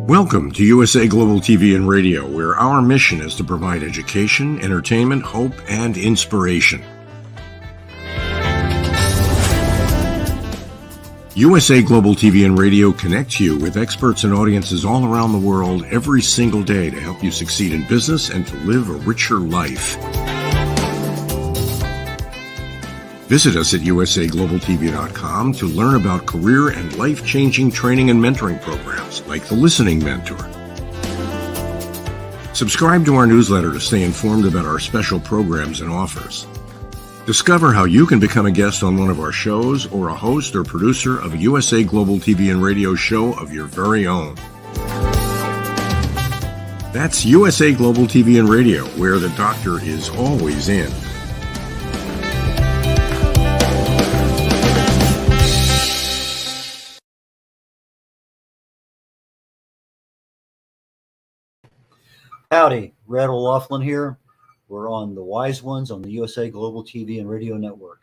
Welcome to USA Global TV and Radio, where our mission is to provide education, entertainment, hope, and inspiration. USA Global TV and Radio connects you with experts and audiences all around the world every single day to help you succeed in business and to live a richer life. Visit us at usaglobaltv.com to learn about career and life-changing training and mentoring programs like the Listening Mentor. Subscribe to our newsletter to stay informed about our special programs and offers. Discover how you can become a guest on one of our shows or a host or producer of a USA Global TV and Radio show of your very own. That's USA Global TV and Radio, where the doctor is always in. Howdy, Raul Herrara here. We're on the Wise Ones on the USA Global TV and Radio Network.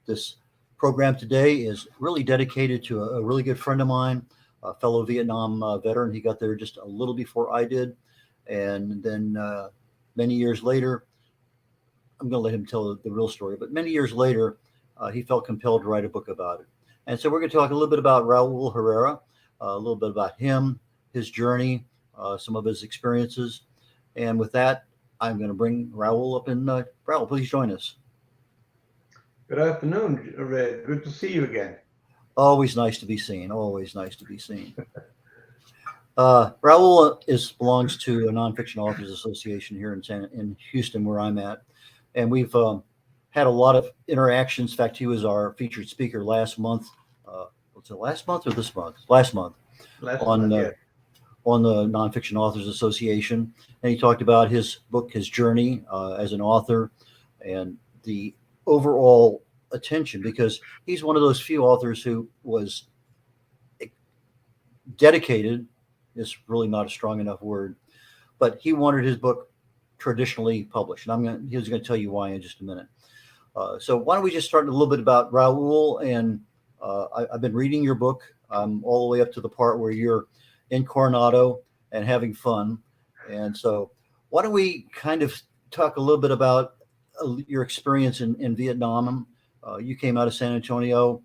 This program today is really dedicated to a really good friend of mine, a fellow Vietnam veteran. He got there just a little before I did. And then many years later, I'm going to let him tell the real story, but many years later, he felt compelled to write a book about it. And so we're going to talk a little bit about Raul Herrera, a little bit about him, his journey, some of his experiences. And with that, I'm going to bring Raul up. And Raul, please join us. Good afternoon, Red. Good to see you again. Always nice to be seen. Always nice to be seen. Raul belongs to a Nonfiction Authors Association here in Houston, where I'm at. And we've had a lot of interactions. In fact, he was our featured speaker last month. Was it last month or this month? Last month. On the Nonfiction Authors Association. And he talked about his book, his journey as an author, and the overall attention, because he's one of those few authors who was dedicated, is really not a strong enough word, but he wanted his book traditionally published. And he's going to tell you why in just a minute. So why don't we just start a little bit about Raul? And I've been reading your book all the way up to the part where you're in Coronado and having fun. And so why don't we kind of talk a little bit about your experience in Vietnam. You came out of San Antonio,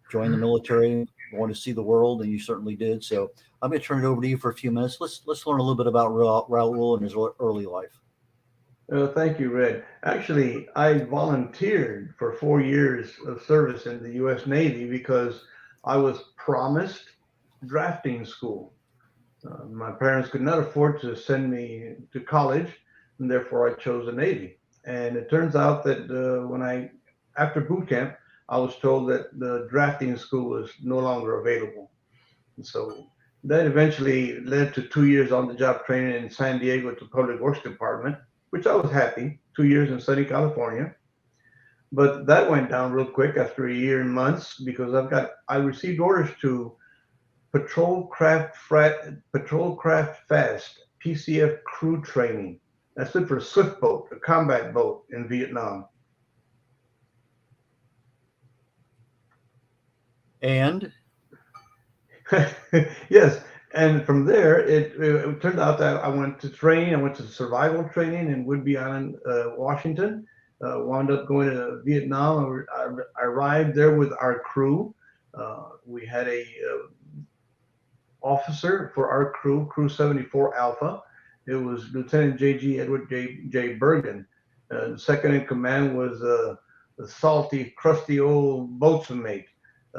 joined the military, wanted to see the world, and you certainly did. So I'm going to turn it over to you for a few minutes. Let's learn a little bit about Raul and his early life. Thank you, Red. Actually, I volunteered for 4 years of service in the U.S. Navy because I was promised drafting school. My parents could not afford to send me to college, and therefore I chose the Navy. And it turns out that after boot camp, I was told that the drafting school was no longer available. And so that eventually led to 2 years on-the-job training in San Diego at the Public Works Department, which I was happy, 2 years in sunny California. But that went down real quick after a year and months, because I received orders to Patrol Craft Fast, PCF crew training. That stood for Swift Boat, a combat boat in Vietnam. And? Yes, and from there, it turned out that I went to training. I went to survival training in Whidbey Island, Washington. Wound up going to Vietnam. I arrived there with our crew. We had a officer for our crew 74 Alpha. It was Lieutenant J.G. Edward J. Bergen. Second in command was the salty, crusty old boatswain mate,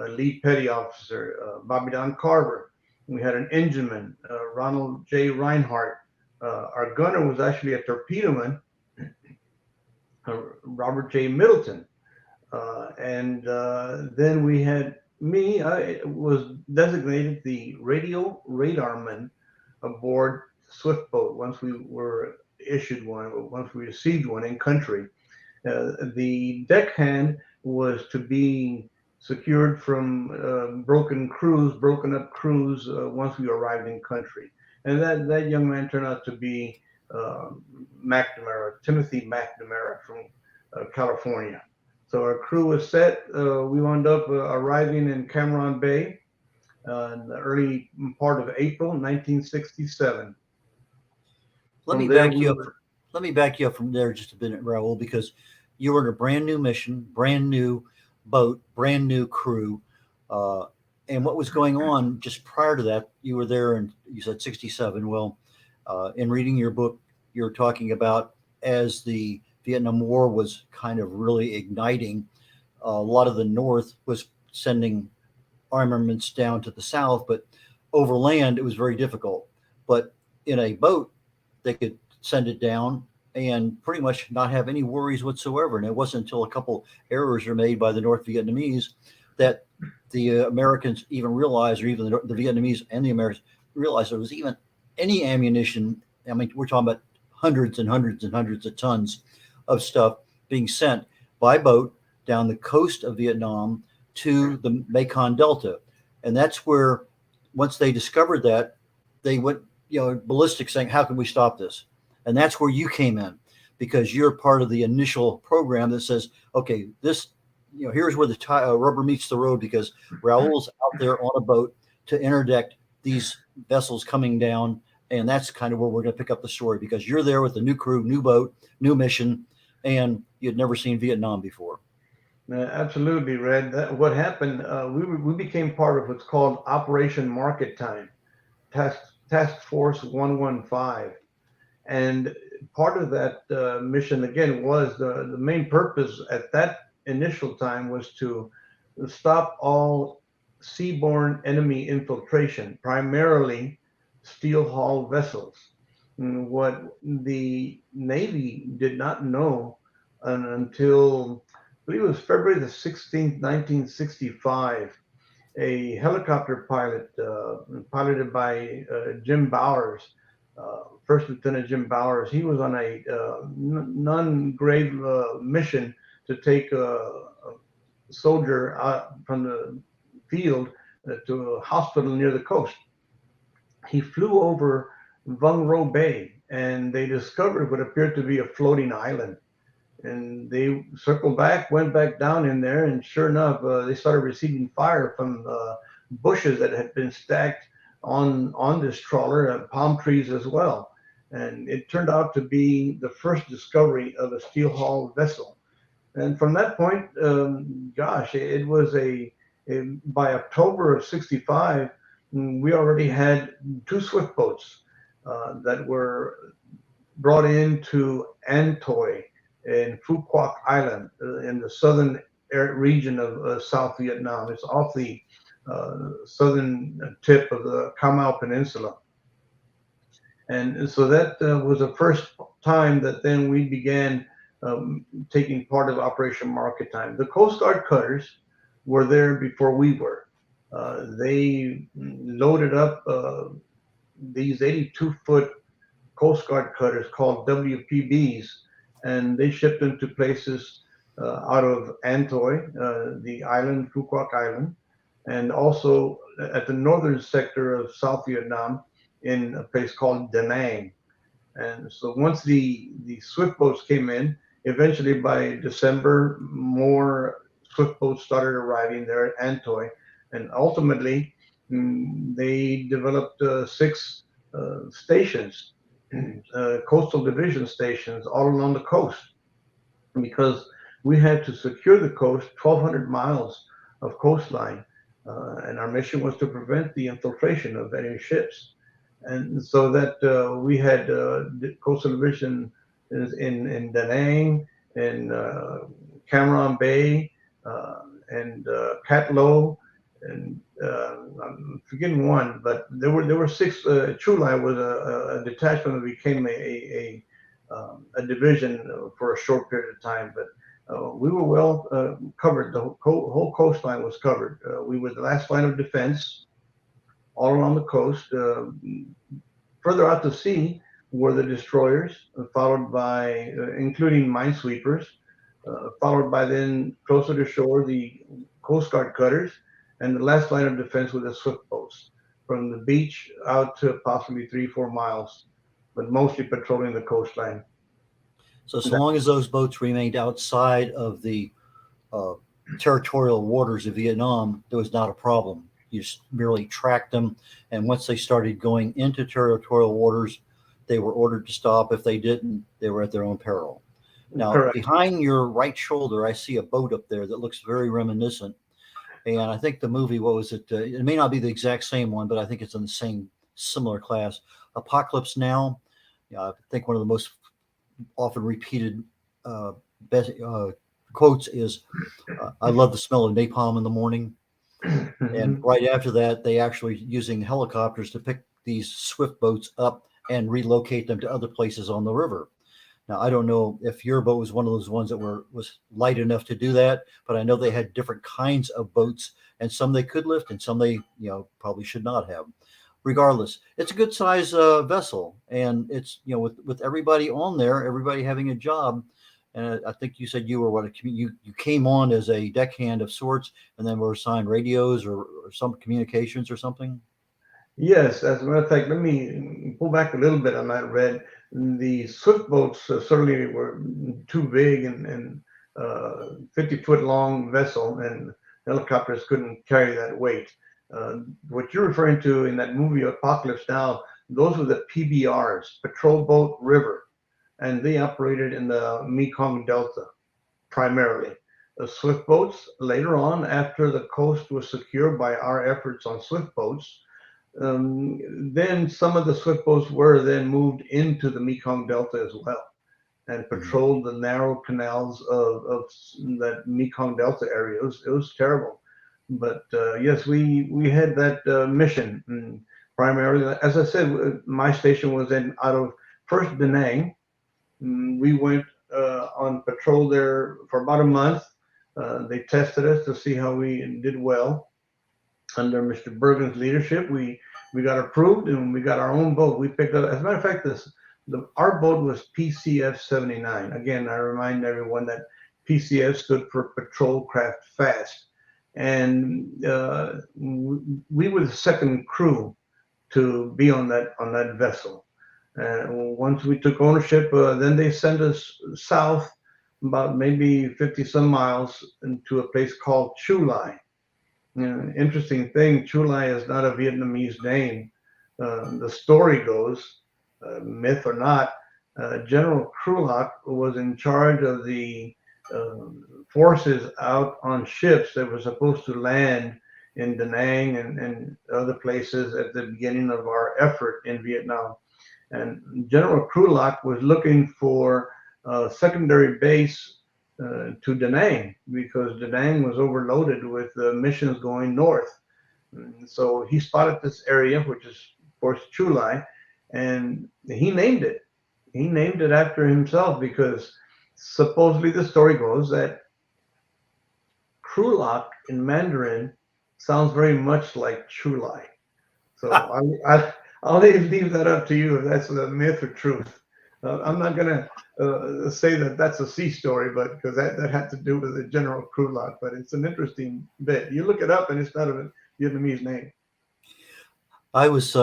lead petty officer Bobby Don Carver. We had an engineman, Ronald J. Reinhardt. Our gunner was actually a torpedoman, Robert J. Middleton. And then we had me. I was designated the radio radarman aboard Swift Boat once we were issued one, once we received one in country. The deckhand was to be secured from broken up crews once we arrived in country. And that young man turned out to be Timothy McNamara from California. So our crew was set. We wound up arriving in Cameron Bay. in the early part of April 1967. Let me From there, back you up. Let me back you up from there just a bit, Raul, because you were in a brand new mission, brand new boat, brand new crew. And what was going on just prior to that? You were there, and you said 67. Well, in reading your book, you're talking about as the Vietnam War was kind of really igniting, a lot of the North was sending armaments down to the South, but over land, it was very difficult. But in a boat, they could send it down and pretty much not have any worries whatsoever. And it wasn't until a couple errors are made by the North Vietnamese that the Americans even realized, or even the Vietnamese and the Americans realized there was even any ammunition. I mean, we're talking about hundreds and hundreds and hundreds of tons of stuff being sent by boat down the coast of Vietnam to the Mekong Delta. And that's where, once they discovered that, they went, ballistic, saying, how can we stop this? And that's where you came in, because you're part of the initial program that says, okay, this, here's where the rubber meets the road, because Raul's out there on a boat to interdict these vessels coming down. And that's kind of where we're going to pick up the story, because you're there with a new crew, new boat, new mission, and you'd never seen Vietnam before. Absolutely, Red. What happened, we became part of what's called Operation Market Time, Task Force 115. And part of that mission, again, was the main purpose at that initial time was to stop all seaborne enemy infiltration, primarily steel hull vessels. And what the Navy did not know until, I believe it was February the 16th, 1965, a helicopter pilot piloted by Jim Bowers, First Lieutenant Jim Bowers. He was on a non-grave mission to take a soldier out from the field to a hospital near the coast. He flew over Vung Ro Bay, and they discovered what appeared to be a floating island. And they circled back, went back down in there, and sure enough, they started receiving fire from bushes that had been stacked on this trawler, palm trees as well. And it turned out to be the first discovery of a steel hull vessel. And from that point, it was by October of 65, we already had 2 swift boats that were brought into An Toi in Phu Quoc Island in the southern region of South Vietnam. It's off the southern tip of the Cam Mau Peninsula. And so that was the first time that then we began taking part of Operation Market Time. The Coast Guard cutters were there before we were. They loaded up these 82-foot Coast Guard cutters called WPBs, and they shipped them to places out of An Toi, the island, Phu Quoc Island, and also at the northern sector of South Vietnam in a place called Da Nang. And so once the swift boats came in, eventually by December, more swift boats started arriving there at An Toi. And ultimately, they developed 6 stations, coastal division stations all along the coast, because we had to secure the coast, 1,200 miles of coastline. And our mission was to prevent the infiltration of enemy ships. And so that we had coastal division in Da Nang, in Cam Ranh Bay, and Cat Lo, and I'm forgetting one, but there were 6. Chu Lai was a detachment that became a division for a short period of time, but we were well covered. The whole coastline was covered. We were the last line of defense all along the coast. Further out to sea were the destroyers, followed by, including minesweepers, followed by then closer to shore, the Coast Guard cutters, and the last line of defense were the swift boats from the beach out to possibly 3-4 miles, but mostly patrolling the coastline. So as long as those boats remained outside of the territorial waters of Vietnam, there was not a problem. You just merely tracked them. And once they started going into territorial waters, they were ordered to stop. If they didn't, they were at their own peril. Now, Correct. behind your right shoulder, I see a boat up there that looks very reminiscent. And I think the movie, what was it? It may not be the exact same one, but I think it's in the same similar class. Apocalypse Now. I think one of the most often repeated quotes is, I love the smell of napalm in the morning. And right after that, they actually using helicopters to pick these swift boats up and relocate them to other places on the river. Now, I don't know if your boat was one of those ones that was light enough to do that, but I know they had different kinds of boats, and some they could lift and some they, probably should not have. Regardless, it's a good size vessel, and it's, with everybody on there, everybody having a job. And I think you said you were you came on as a deckhand of sorts, and then were assigned radios or some communications or something. Yes, as a matter of fact, let me pull back a little bit on that, Red. The swift boats certainly were too big and 50-foot long vessel, and helicopters couldn't carry that weight. What you're referring to in that movie Apocalypse Now, those were the PBRs, Patrol Boat River, and they operated in the Mekong Delta primarily. The swift boats, later on, after the coast was secured by our efforts on swift boats, then some of the swift boats were then moved into the Mekong Delta as well and patrolled the narrow canals of that Mekong Delta area. It was terrible. But yes, we had that mission primarily. As I said, my station was out of first Da Nang. We went on patrol there for about a month. They tested us to see how we did well. Under Mr. Bergen's leadership, we got approved and we got our own boat. We picked up, as a matter of fact, our boat was PCF 79. Again, I remind everyone that PCF stood for Patrol Craft Fast. And we were the second crew to be on that vessel. And once we took ownership, then they sent us south about maybe 50 some miles into a place called Chu Lai. Interesting thing, Chu Lai is not a Vietnamese name. The story goes, myth or not, General Krulak was in charge of the forces out on ships that were supposed to land in Da Nang and other places at the beginning of our effort in Vietnam. And General Krulak was looking for a secondary base to Da Nang because Da Nang was overloaded with missions going north. So he spotted this area, which is, of course, Chu Lai, and he named it. He named it after himself because supposedly the story goes that Krulak in Mandarin sounds very much like Chu Lai. So I'll leave that up to you if that's a myth or truth. I'm not going to say that that's a sea story, but because that had to do with the General Krulak, but it's an interesting bit. You look it up and it's not a Vietnamese name. I was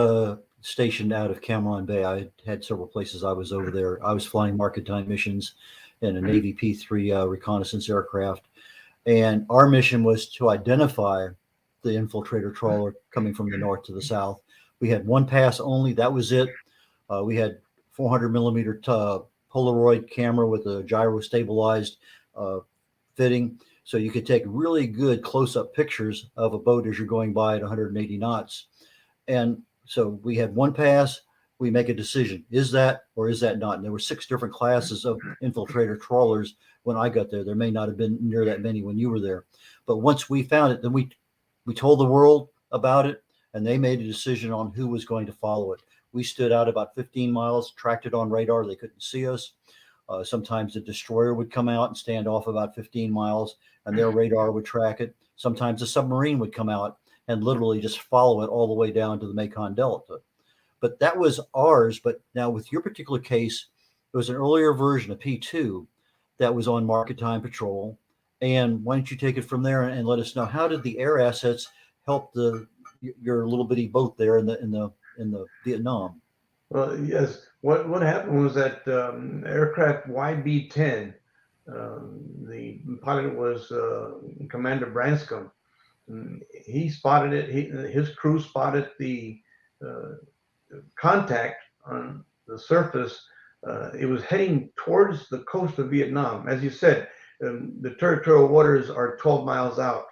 stationed out of Cam Ranh Bay. I had several places I was over there. I was flying market time missions in a Navy P-3 reconnaissance aircraft. And our mission was to identify the infiltrator trawler coming from the north to the south. We had one pass only. That was it. We had 400 millimeter Polaroid camera with a gyro stabilized fitting. So you could take really good close-up pictures of a boat as you're going by at 180 knots. And so we had one pass. We make a decision. Is that or is that not? And there were 6 different classes of infiltrator trawlers when I got there. There may not have been near that many when you were there. But once we found it, then we told the world about it, and they made a decision on who was going to follow it. We stood out about 15 miles, tracked it on radar. They couldn't see us. Sometimes the destroyer would come out and stand off about 15 miles, and their radar would track it. Sometimes a submarine would come out and literally just follow it all the way down to the Mekong Delta. But that was ours. But now with your particular case, it was an earlier version of P2 that was on market time patrol. And why don't you take it from there and let us know, how did the air assets help your little bitty boat there in the Vietnam? Well, yes. What happened was that aircraft YB-10, the pilot was Commander Branscombe. He spotted it. His crew spotted the contact on the surface. It was heading towards the coast of Vietnam. As you said, the territorial waters are 12 miles out,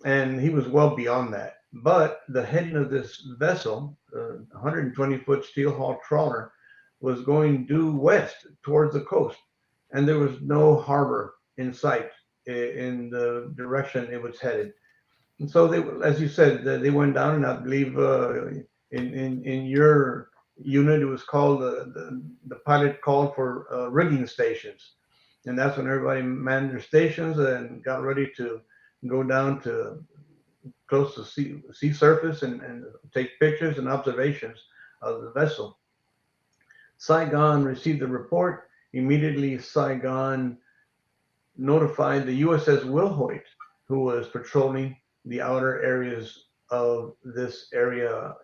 and he was well beyond that. But the heading of this vessel, 120-foot steel hull trawler, was going due west towards the coast, and there was no harbor in sight in the direction it was headed. And so they, as you said, they went down, and I believe in your unit it was called the pilot called for rigging stations, and that's when everybody manned their stations and got ready to go down to close to sea surface and take pictures and observations of the vessel. Saigon received the report. Immediately, Saigon notified the USS Wilhoit, who was patrolling the outer areas of this area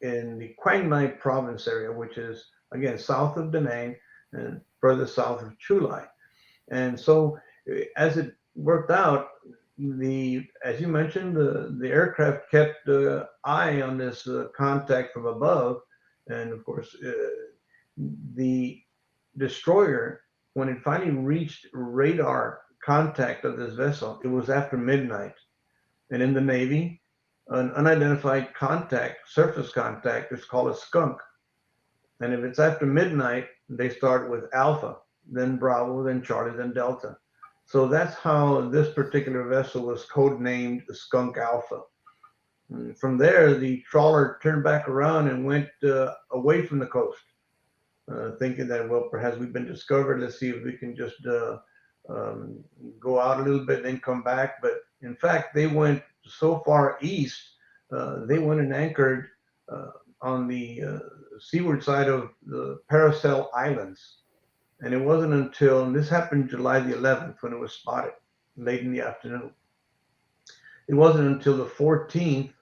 in the Quang Ngai province area, which is, again, south of Da Nang and further south of Chu Lai. And so as it worked out, as you mentioned, the aircraft kept the eye on this contact from above. And of course, the destroyer, when it finally reached radar contact of this vessel, it was after midnight. And in the Navy, an unidentified contact, surface contact, is called a skunk. And if it's after midnight, they start with Alpha, then Bravo, then Charlie, then Delta. So that's how this particular vessel was codenamed Skunk Alpha. And from there, the trawler turned back around and went away from the coast, thinking that, well, perhaps we've been discovered. Let's see if we can just go out a little bit and then come back. But in fact, they went so far east, they went and anchored on the seaward side of the Paracel Islands. And it wasn't until, and this happened July the 11th when it was spotted late in the afternoon. It wasn't until the 14th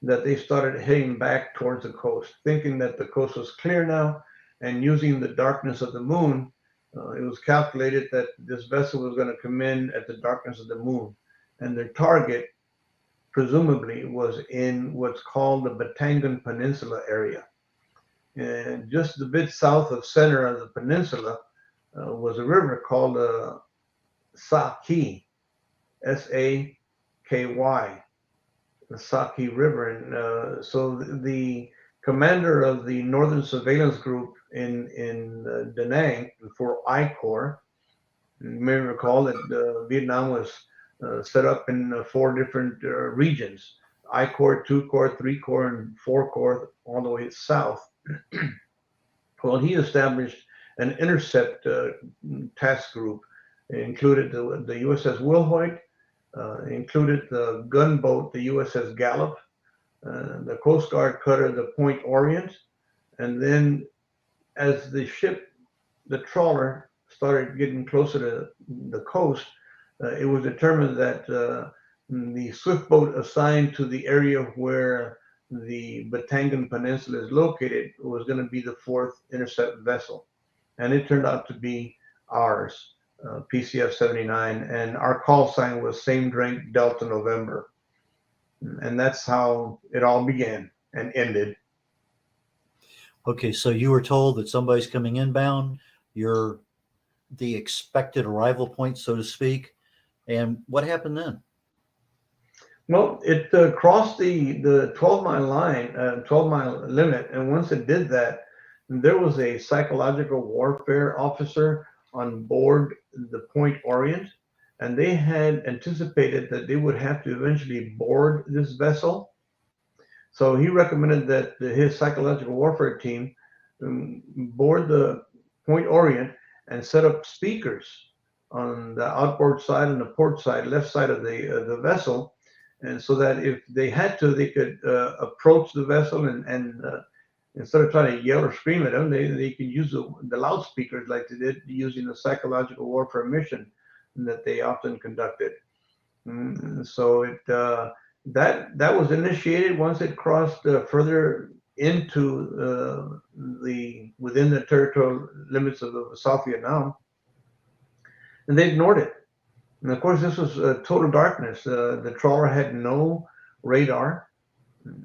that they started heading back towards the coast, thinking that the coast was clear now, and using the darkness of the moon, it was calculated that this vessel was going to come in at the darkness of the moon. And their target, presumably, was in what's called the Batangan Peninsula area. And just a bit south of center of the peninsula was a river called Saki, S-A-K-Y, the Saki River. And so the commander of the Northern Surveillance Group in Da Nang, before I Corps, you may recall that Vietnam was set up in 4 different regions: I Corps, 2 Corps, 3 Corps, and 4 Corps, all the way south. Well, he established an intercept task group. It included the USS Wilhoit, included the gunboat, the USS Gallup, the Coast Guard cutter, the Point Orient. And then as the ship, the trawler, started getting closer to the coast, it was determined that the swift boat assigned to the area where the Batangan Peninsula is located was going to be the 4th intercept vessel. And it turned out to be ours, PCF 79. And our call sign was Same Drink Delta November. And that's how it all began and ended. Okay, so you were told that somebody's coming inbound. You're the expected arrival point, so to speak. And what happened then? Well, it crossed the 12-mile line, 12-mile limit. And once it did that, there was a psychological warfare officer on board the Point Orient, and they had anticipated that they would have to eventually board this vessel. So he recommended that his psychological warfare team board the Point Orient and set up speakers on the outboard side and the port side, left side of the vessel, and so that if they had to, they could approach the vessel and instead of trying to yell or scream at them, they could use the loudspeakers like they did using the psychological warfare mission that they often conducted. So it that was initiated once it crossed further into within the territorial limits of South Vietnam, and they ignored it. And of course, this was total darkness. The trawler had no radar,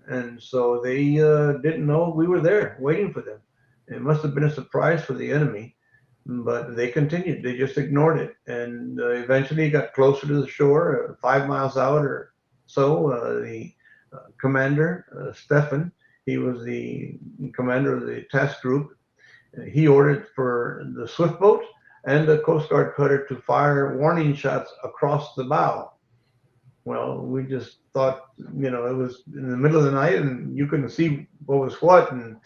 and so they didn't know we were there waiting for them. It must have been a surprise for the enemy, but they continued. They just ignored it, and eventually got closer to the shore, 5 miles out or so. The commander, Stefan, he was the commander of the task group. He ordered for the swift boat and the Coast Guard cutter to fire warning shots across the bow. Well, we just thought, it was in the middle of the night and you couldn't see what was what, and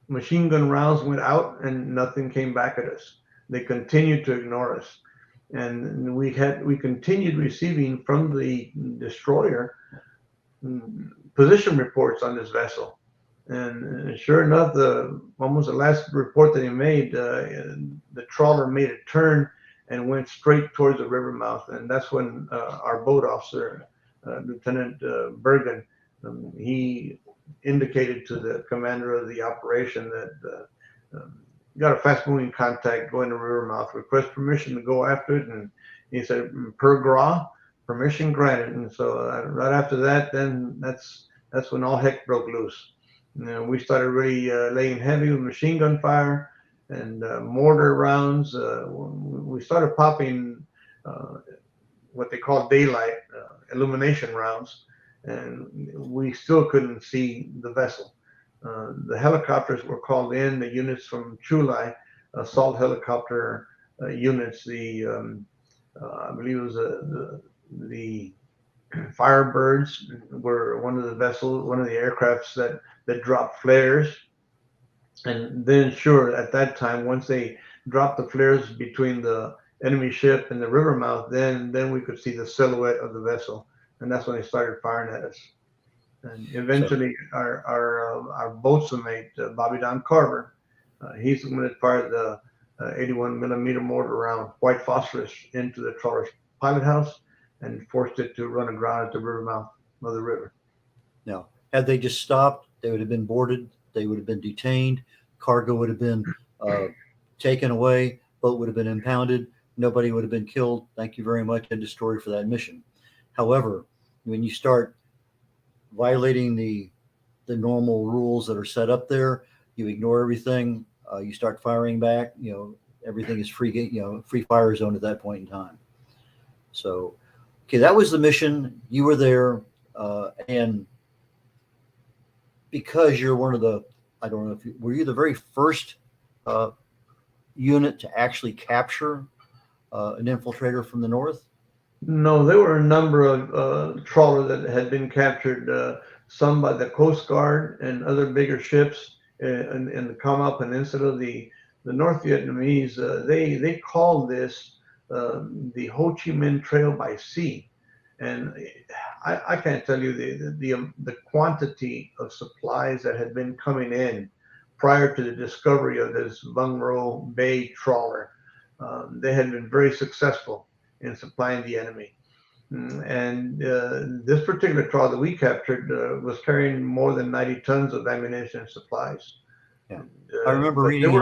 machine gun rounds went out and nothing came back at us. They continued to ignore us. And we continued receiving from the destroyer position reports on this vessel. And sure enough, almost the last report that he made, the trawler made a turn and went straight towards the river mouth. And that's when our boat officer, Lieutenant Bergen, he indicated to the commander of the operation that got a fast-moving contact going to river mouth, request permission to go after it. And he said, per gra, permission granted. And so right after that, then that's when all heck broke loose. We started really laying heavy with machine gun fire and mortar rounds. We started popping what they call daylight illumination rounds, and we still couldn't see the vessel. The helicopters were called in, the units from Chulai, assault helicopter units. I believe it was the Firebirds were one of the aircrafts that dropped flares. And then sure, at that time, once they dropped the flares between the enemy ship and the river mouth, then we could see the silhouette of the vessel. And that's when they started firing at us. And eventually our boatswain mate, Bobby Don Carver, he's the one that fired the 81 millimeter mortar round white phosphorus into the trawler's pilot house and forced it to run aground at the river mouth of the river. Now, had they just stopped, they would have been boarded, they would have been detained, cargo would have been taken away, boat would have been impounded, nobody would have been killed. Thank you very much, end of story for that mission. However, when you start violating the normal rules that are set up there, you ignore everything, you start firing back, everything is free fire zone at that point in time. So, okay, that was the mission. You were there, and because you're one of the, I don't know if were you the very first unit to actually capture an infiltrator from the north? No, there were a number of trawlers that had been captured, some by the Coast Guard and other bigger ships in the Comau Peninsula. The North Vietnamese, they called this the Ho Chi Minh Trail by sea. And I can't tell you the quantity of supplies that had been coming in prior to the discovery of this Vung Ro Bay trawler. They had been very successful in supplying the enemy. And this particular trawler that we captured was carrying more than 90 tons of ammunition and supplies. Yeah. And, I remember reading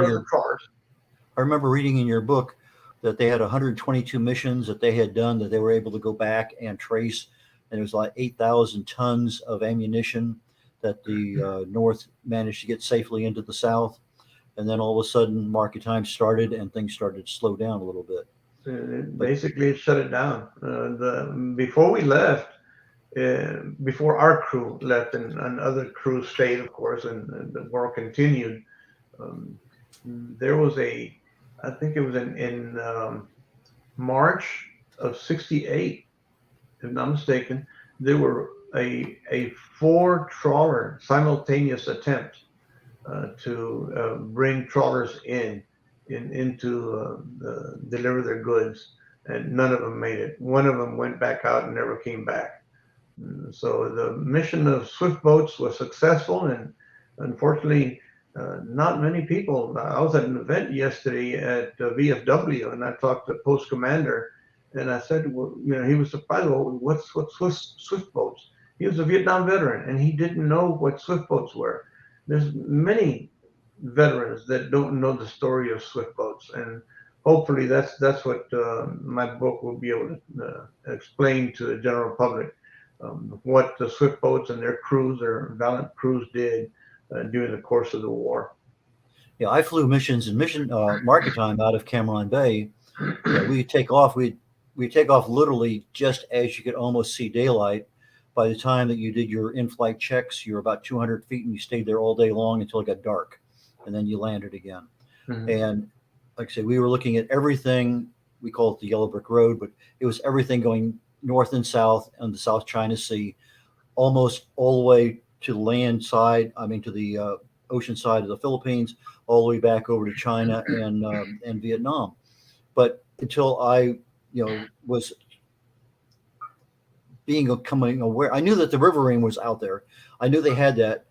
in your book that they had 122 missions that they had done that they were able to go back and trace, and it was like 8,000 tons of ammunition that the North managed to get safely into the South. And then all of a sudden market time started and things started to slow down a little bit. Basically it shut it down. Before we left, before our crew left and other crews stayed, of course, and the war continued, there was I think it was in March of '68, if not mistaken, there were a 4 trawler simultaneous attempt to bring trawlers into deliver their goods, and none of them made it. One of them went back out and never came back. So the mission of swift boats was successful, and unfortunately, not many people. I was at an event yesterday at VFW, and I talked to the post commander, and I said, well, he was surprised. Well, what's swift boats? He was a Vietnam veteran, and he didn't know what swift boats were. There's many veterans that don't know the story of swift boats, and hopefully that's what my book will be able to explain to the general public, what the swift boats and their crews, their valiant crews, did during the course of the war. Yeah, I flew missions in market time out of Cameron Bay. Yeah, we take off. We take off literally just as you could almost see daylight. By the time that you did your in-flight checks, you were about 200 feet, and you stayed there all day long until it got dark, and then you landed again. Mm-hmm. And like I say, we were looking at everything. We call it the Yellow Brick Road, but it was everything going north and south on the South China Sea, almost all the way to the land side. I mean, to the ocean side of the Philippines, all the way back over to China and Vietnam. But until I, was becoming aware, I knew that the riverine was out there. I knew they had that,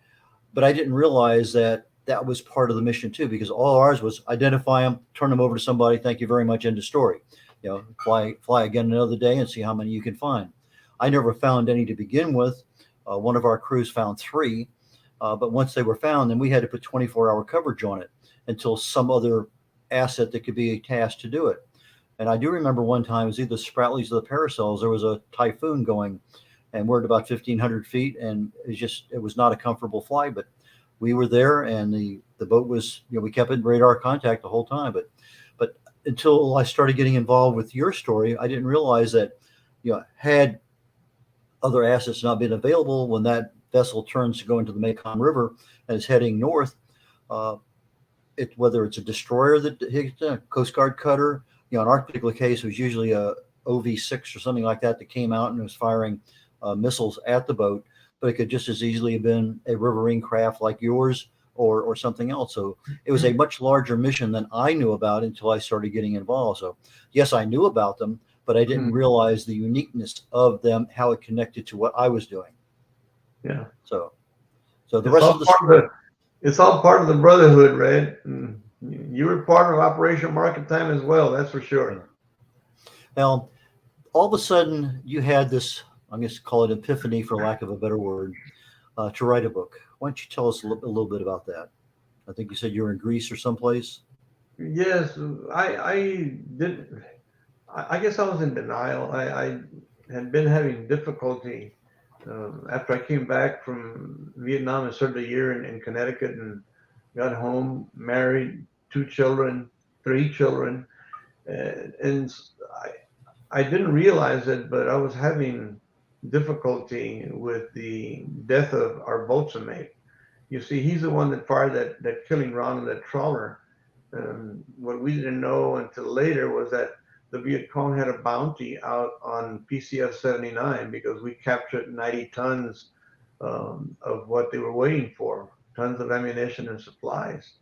but I didn't realize that that was part of the mission too, because all ours was identify them, turn them over to somebody. Thank you very much. End of story. Fly again another day and see how many you can find. I never found any to begin with. One of our crews found 3, but once they were found, then we had to put 24-hour coverage on it until some other asset that could be tasked to do it. And I do remember one time, it was either Spratlys or the Parasols, there was a typhoon going, and we're at about 1,500 feet, and it was not a comfortable flight, but we were there, and the boat was, we kept in radar contact the whole time. But until I started getting involved with your story, I didn't realize that, had other assets not been available when that vessel turns to go into the Mekong River and is heading north, whether it's a destroyer that hits a Coast Guard cutter, in our particular case, it was usually a OV-6 or something like that came out and was firing missiles at the boat, but it could just as easily have been a riverine craft like yours or something else. So it was a much larger mission than I knew about until I started getting involved. So yes, I knew about them, but I didn't realize the uniqueness of them, how it connected to what I was doing. Yeah. So the rest of the story. It's all part of the brotherhood, Red. You were part of Operation Market Time as well, that's for sure. Now, all of a sudden, you had this, I'm going to call it epiphany, for lack of a better word, to write a book. Why don't you tell us a little bit about that? I think you said you were in Greece or someplace. Yes, I did. I guess I was in denial. I had been having difficulty after I came back from Vietnam and served a year in Connecticut and got home, married, 2 children, 3 children, and I didn't realize it, but I was having difficulty with the death of our boatswain mate. You see, he's the one that fired that killing round on that trawler. What we didn't know until later was that the Viet Cong had a bounty out on PCF-79 because we captured 90 tons of what they were waiting for, tons of ammunition and supplies.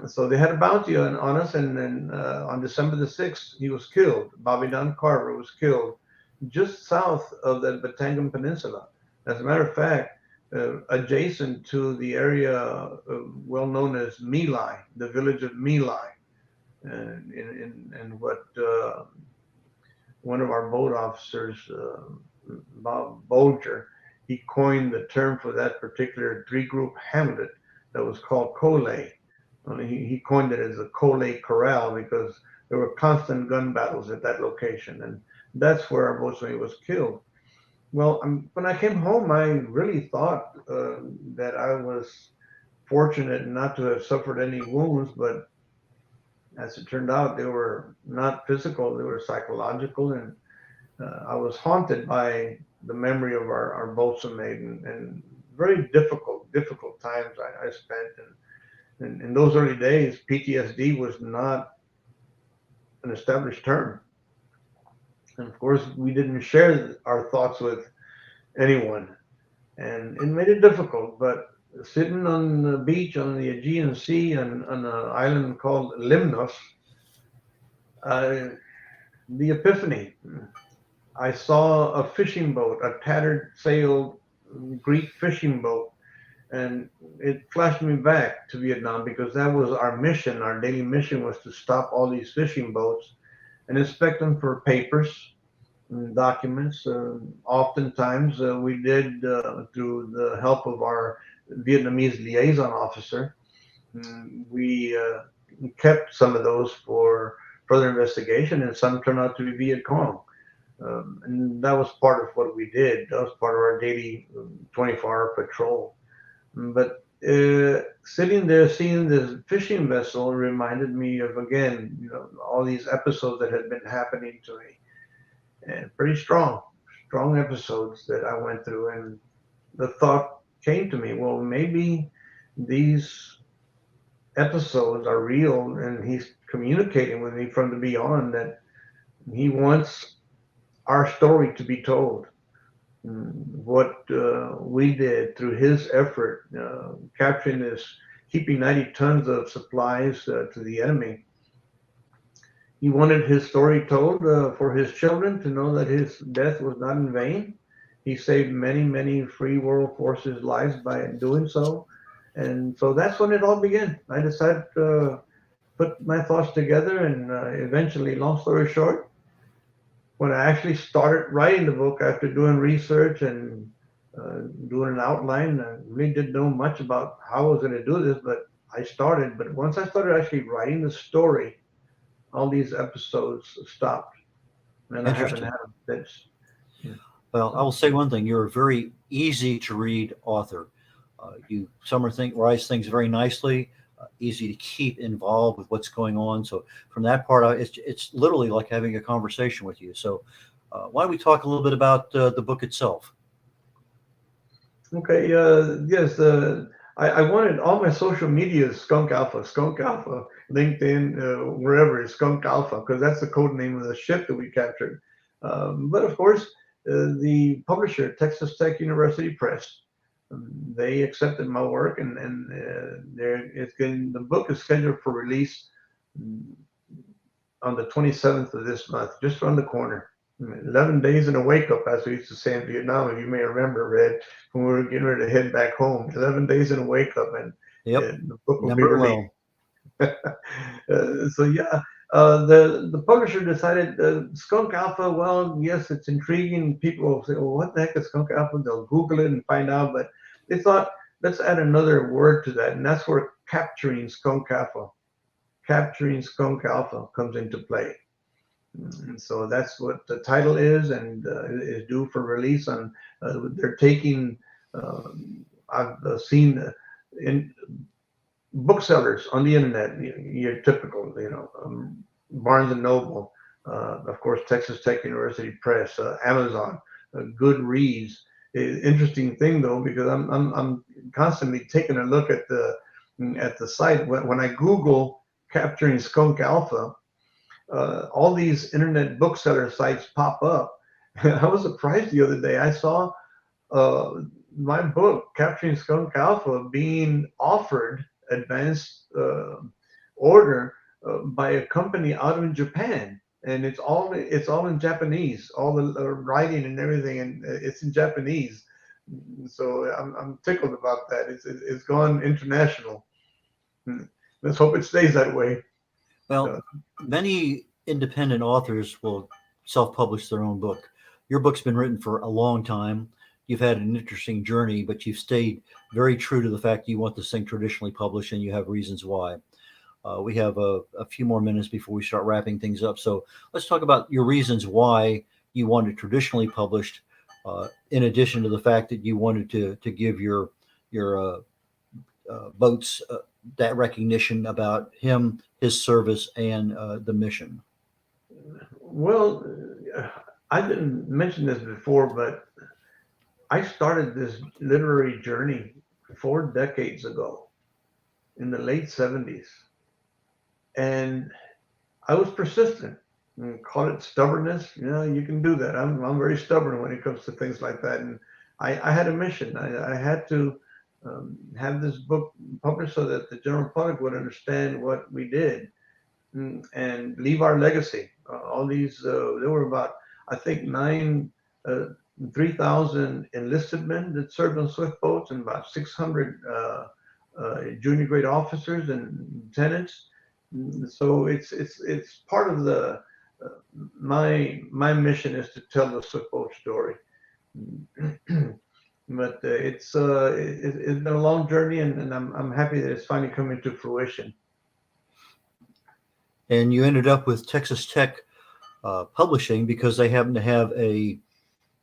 So they had a bounty on us, and then on December the 6th, he was killed. Bobby Don Carver was killed just south of the Batangan Peninsula. As a matter of fact, adjacent to the area well known as My Lai, the village of My Lai, and what one of our boat officers, Bob Bolger, he coined the term for that particular 3-group hamlet that was called Colay. He coined it as a Colay Corral because there were constant gun battles at that location, and that's where our boatswain was killed. Well, when I came home, I really thought that I was fortunate not to have suffered any wounds, but as it turned out, they were not physical, they were psychological, and I was haunted by the memory of our boatswain mate, and very difficult times I spent. And in those early days, PTSD was not an established term. And of course, we didn't share our thoughts with anyone, and it made it difficult. But sitting on the beach on the Aegean Sea on an island called Limnos, the epiphany. I saw a fishing boat, a tattered sailed Greek fishing boat, and it flashed me back to Vietnam because that was our mission. Our daily mission was to stop all these fishing boats and inspect them for papers and documents. Oftentimes, we did through the help of our Vietnamese liaison officer. We kept some of those for further investigation, and some turned out to be Viet Cong. And that was part of what we did. That was part of our daily 24-hour patrol. But sitting there seeing this fishing vessel reminded me of, again, all these episodes that had been happening to me, and pretty strong episodes that I went through. And the thought came to me, well, maybe these episodes are real, and he's communicating with me from the beyond, that he wants our story to be told. What we did through his effort, capturing this, keeping 90 tons of supplies to the enemy. He wanted his story told for his children to know that his death was not in vain. He saved many, many free world forces' lives by doing so. And so that's when it all began. I decided to put my thoughts together, and eventually, long story short, when I actually started writing the book after doing research and doing an outline, I really didn't know much about how I was going to do this, but I started. But once I started actually writing the story, all these episodes stopped, and I haven't had them since. Well, I will say one thing: you're a very easy to read author. You summarize things very nicely, easy to keep involved with what's going on. So from that part, it's literally like having a conversation with you. So why don't we talk a little bit about the book itself? Okay. Yes. I wanted all my social media is Skunk Alpha, LinkedIn, wherever it's Skunk Alpha, because that's the code name of the ship that we captured. But of course, the publisher, Texas Tech University Press, they accepted my work, and the book is scheduled for release on the 27th of this month, just around the corner. 11 days in a wake up, as we used to say in Vietnam, if you may remember, Red, when we were getting ready to head back home. 11 days in a wake up, and the book will be released. So yeah, the publisher decided Skunk Alpha. Well, yes, it's intriguing. People will say, "Well, what the heck is Skunk Alpha?" They'll Google it and find out. But they thought, let's add another word to that, and that's where capturing Skunk Alpha comes into play. And so that's what the title is, and is due for release on. They're taking. I've seen in booksellers on the internet. Your typical, Barnes and Noble, of course, Texas Tech University Press, Amazon, Goodreads. Interesting thing though, because I'm constantly taking a look at the site. When I Google capturing Skunk Alpha, all these internet bookseller sites pop up. I was surprised the other day. I saw my book, Capturing Skunk Alpha, being offered advanced order by a company out in Japan, and it's all in Japanese. All the writing and everything, and it's in Japanese. So I'm tickled about that. It's gone international. Let's hope it stays that way. Well, many independent authors will self-publish their own book. Your book's been written for a long time. You've had an interesting journey, but you've stayed very true to the fact that you want this thing traditionally published, and you have reasons why. We have a few more minutes before we start wrapping things up. So let's talk about your reasons why you wanted traditionally published, in addition to the fact that you wanted to give your boats that recognition about him, his service, and the mission. Well, I didn't mention this before, but I started this literary journey 4 decades ago in the late 70s. And I was persistent. Call it stubbornness. You can do that. I'm very stubborn when it comes to things like that. And I had a mission. I had to have this book published so that the general public would understand what we did and leave our legacy. All these, there were about, I think, 3,000 enlisted men that served on swift boats, and about 600 junior grade officers and lieutenants. So it's part of the my mission is to tell the swift boat story. But it's been a long journey, and I'm happy that it's finally coming to fruition. And you ended up with Texas Tech Publishing because they happen to have a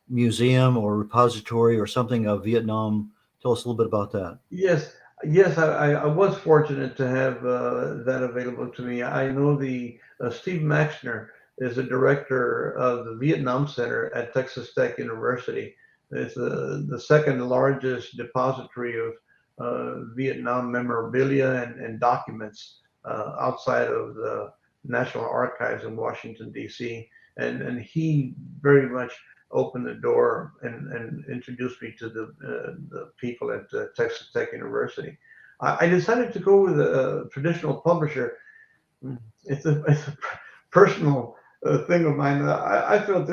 museum or repository or something of Vietnam. Tell us a little bit about that. Yes, yes, I was fortunate to have that available to me. I know the Steve Maxner is the director of the Vietnam Center at Texas Tech University. It's the second largest depository of Vietnam memorabilia and documents outside of the National Archives in Washington, D.C. And he very much opened the door and introduced me to the people at Texas Tech University. I decided to go with a traditional publisher. It's a personal thing of mine. I felt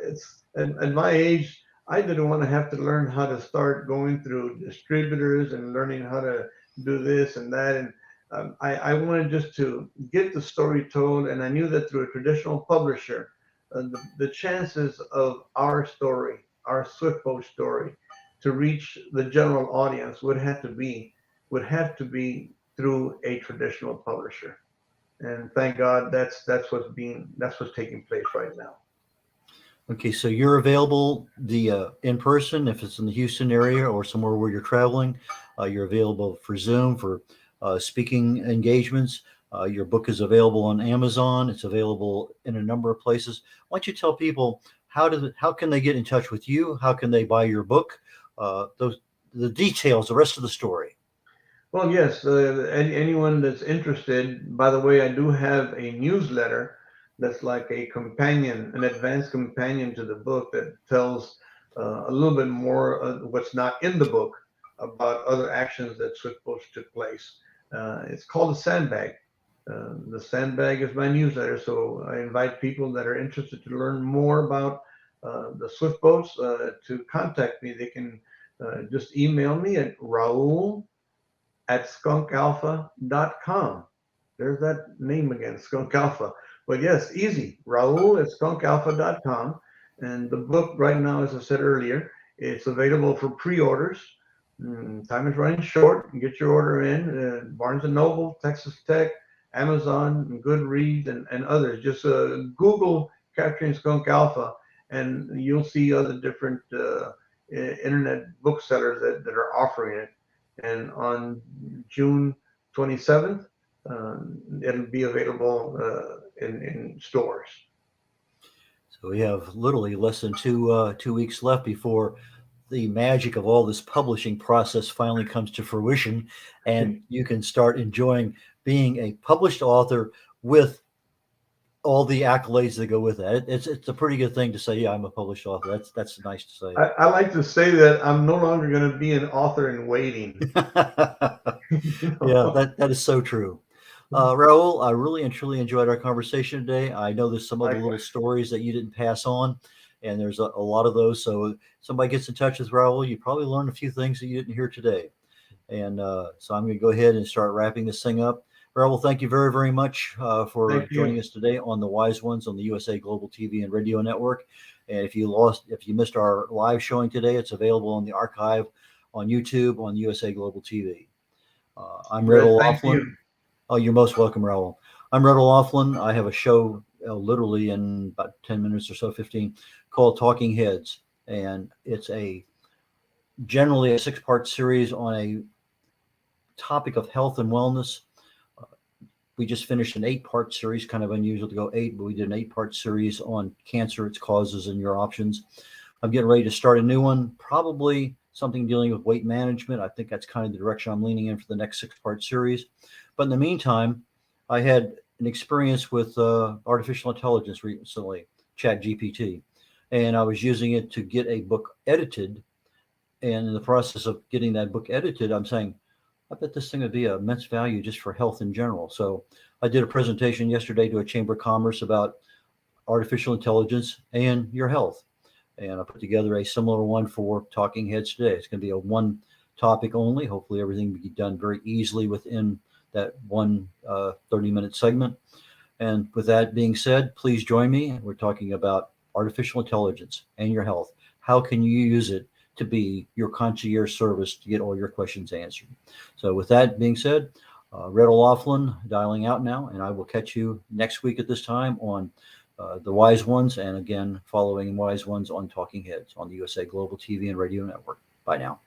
it's at my age, I didn't want to have to learn how to start going through distributors and learning how to do this and that. And I wanted just to get the story told. And I knew that through a traditional publisher, the chances of our story, our Swift Boat story, to reach the general audience would have to be through a traditional publisher. And thank God that's what's taking place right now. Okay, so you're available in person if it's in the Houston area or somewhere where you're traveling. You're available for Zoom for speaking engagements. Your book is available on Amazon. It's available in a number of places. Why don't you tell people how can they get in touch with you? How can they buy your book? The details, the rest of the story. Well, yes, anyone that's interested. By the way, I do have a newsletter that's like a companion, an advanced companion to the book that tells a little bit more of what's not in the book about other actions that Swift Boats took place. It's called the Sandbag. The Sandbag is my newsletter, so I invite people that are interested to learn more about the Swift Boats to contact me. They can just email me at Raul@skunkalpha.com. There's that name again, Skunk Alpha. But yes, easy. Raul@skunkalpha.com. And the book right now, as I said earlier, it's available for pre-orders. Time is running short. You get your order in. Barnes & Noble, Texas Tech, Amazon, Goodreads, and others. Just Google Capturing Skunk Alpha, and you'll see other different internet booksellers that are offering it. And on June 27th, it'll be available in stores. So we have literally less than 2 weeks left before the magic of all this publishing process finally comes to fruition, and you can start enjoying being a published author with all the accolades that go with that. It's a pretty good thing to say, yeah, I'm a published author. That's nice to say. I like to say that I'm no longer going to be an author in waiting. Yeah, that is so true. Raul, I really and truly enjoyed our conversation today. I know there's some other little stories that you didn't pass on, and there's a lot of those. So if somebody gets in touch with Raul, you probably learned a few things that you didn't hear today. And so I'm going to go ahead and start wrapping this thing up. Raul, thank you very, very much for joining us today on the Wise Ones on the USA Global TV and Radio Network. And if you missed our live showing today, it's available on the archive on YouTube on USA Global TV. I'm Raul Herrera. Oh, you're most welcome, Raul. I'm Raul Herrera. I have a show literally in about 10 minutes or so, 15, called Talking Heads. And it's generally a 6-part series on a topic of health and wellness. We just finished an 8-part series, kind of unusual to go 8, but we did an 8-part series on cancer, its causes, and your options. I'm getting ready to start a new one, probably something dealing with weight management. I think that's kind of the direction I'm leaning in for the next 6-part series. But in the meantime, I had an experience with artificial intelligence recently, ChatGPT, and I was using it to get a book edited. And in the process of getting that book edited, I'm saying, I bet this thing would be of immense value just for health in general. So I did a presentation yesterday to a Chamber of Commerce about artificial intelligence and your health. And I put together a similar one for Talking Heads today. It's going to be a one topic only. Hopefully everything will be done very easily within that one 30-minute segment. And with that being said, please join me. We're talking about artificial intelligence and your health. How can you use it to be your concierge service to get all your questions answered? So with that being said, Red O'Loughlin dialing out now, and I will catch you next week at this time on the Wise Ones, and again, following Wise Ones on Talking Heads on the USA Global TV and Radio Network. Bye now.